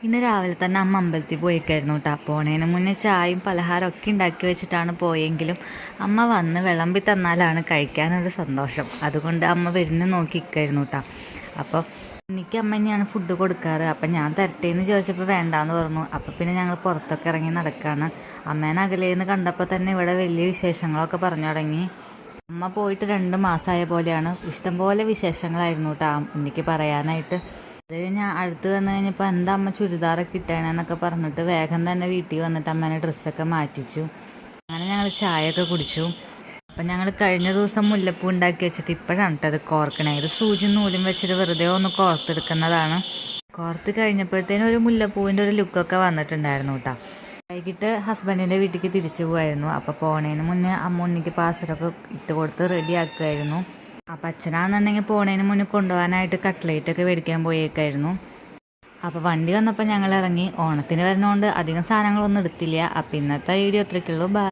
ഇന്ന് രാവിലെ തന്നെ അമ്മ അമ്പലത്തിൽ പോയിക്കായിരുന്നു കേട്ടോ. പോണേന് മുന്നേ ചായയും പലഹാരമൊക്കെ ഉണ്ടാക്കി വെച്ചിട്ടാണ് പോയെങ്കിലും അമ്മ വന്ന് വിളമ്പി തന്നാലാണ് കഴിക്കാനൊരു സന്തോഷം. അതുകൊണ്ട് അമ്മ വരുന്ന നോക്കി നിൽക്കായിരുന്നു കേട്ടോ. അപ്പോൾ എനിക്ക് അമ്മ തന്നെയാണ് ഫുഡ് കൊടുക്കാറ്. അപ്പം ഞാൻ തരട്ടേന്ന് ചോദിച്ചപ്പോൾ വേണ്ടാന്ന് പറഞ്ഞു. അപ്പം പിന്നെ ഞങ്ങൾ പുറത്തൊക്കെ ഇറങ്ങി നടക്കുകയാണ്. അമ്മേനെ അകലേന്ന് കണ്ടപ്പോൾ തന്നെ ഇവിടെ വലിയ വിശേഷങ്ങളൊക്കെ പറഞ്ഞു തുടങ്ങി. അമ്മ പോയിട്ട് 2 മാസമായ പോലെയാണ്. ഇഷ്ടംപോലെ വിശേഷങ്ങളായിരുന്നു കേട്ടോ എനിക്ക് പറയാനായിട്ട്. അത് ഞാൻ അടുത്ത് വന്നു കഴിഞ്ഞപ്പോൾ എന്താ അമ്മ ചുരിദാറൊക്കെ ഇട്ടേണെന്നൊക്കെ പറഞ്ഞിട്ട് വേഗം തന്നെ വീട്ടിൽ വന്നിട്ട് അമ്മേനെ ഡ്രസ്സൊക്കെ മാറ്റിച്ചു. അങ്ങനെ ഞങ്ങൾ ചായയൊക്കെ കുടിച്ചു. അപ്പം ഞങ്ങൾ കഴിഞ്ഞ ദിവസം മുല്ലപ്പൂ ഉണ്ടാക്കി വെച്ചിട്ട് ഇപ്പോഴാണ് കേട്ടോ അത് കോർക്കണേ. ഇത് സൂചി നൂലും വെച്ചിട്ട് വെറുതെ ഒന്ന് കോർത്തെടുക്കുന്നതാണ്. കോർത്ത് കഴിഞ്ഞപ്പോഴത്തേനും ഒരു മുല്ലപ്പൂവിൻ്റെ ഒരു ലുക്കൊക്കെ വന്നിട്ടുണ്ടായിരുന്നു കേട്ടോ. വൈകിട്ട് ഹസ്ബൻഡിൻ്റെ വീട്ടിലേക്ക് തിരിച്ചു പോകുമായിരുന്നു. അപ്പോൾ പോണേന് മുന്നേ അമ്മ ഉണ്ണിക്ക് പാസരൊക്കെ ഇട്ട് കൊടുത്ത് റെഡി ആക്കുമായിരുന്നു. അപ്പം അച്ഛനാണെന്നുണ്ടെങ്കിൽ പോണേന് മുന്നേ കൊണ്ടുപോകാനായിട്ട് കട്ട്ലേറ്റൊക്കെ മേടിക്കാൻ പോയേക്കായിരുന്നു. അപ്പോൾ വണ്ടി വന്നപ്പോൾ ഞങ്ങൾ ഇറങ്ങി. ഓണത്തിന് വരുന്നതുകൊണ്ട് അധികം സാധനങ്ങളൊന്നും എടുത്തില്ല. അപ്പം ഇന്നത്തെ വീഡിയോ അത്രയ്ക്കുള്ളൂ.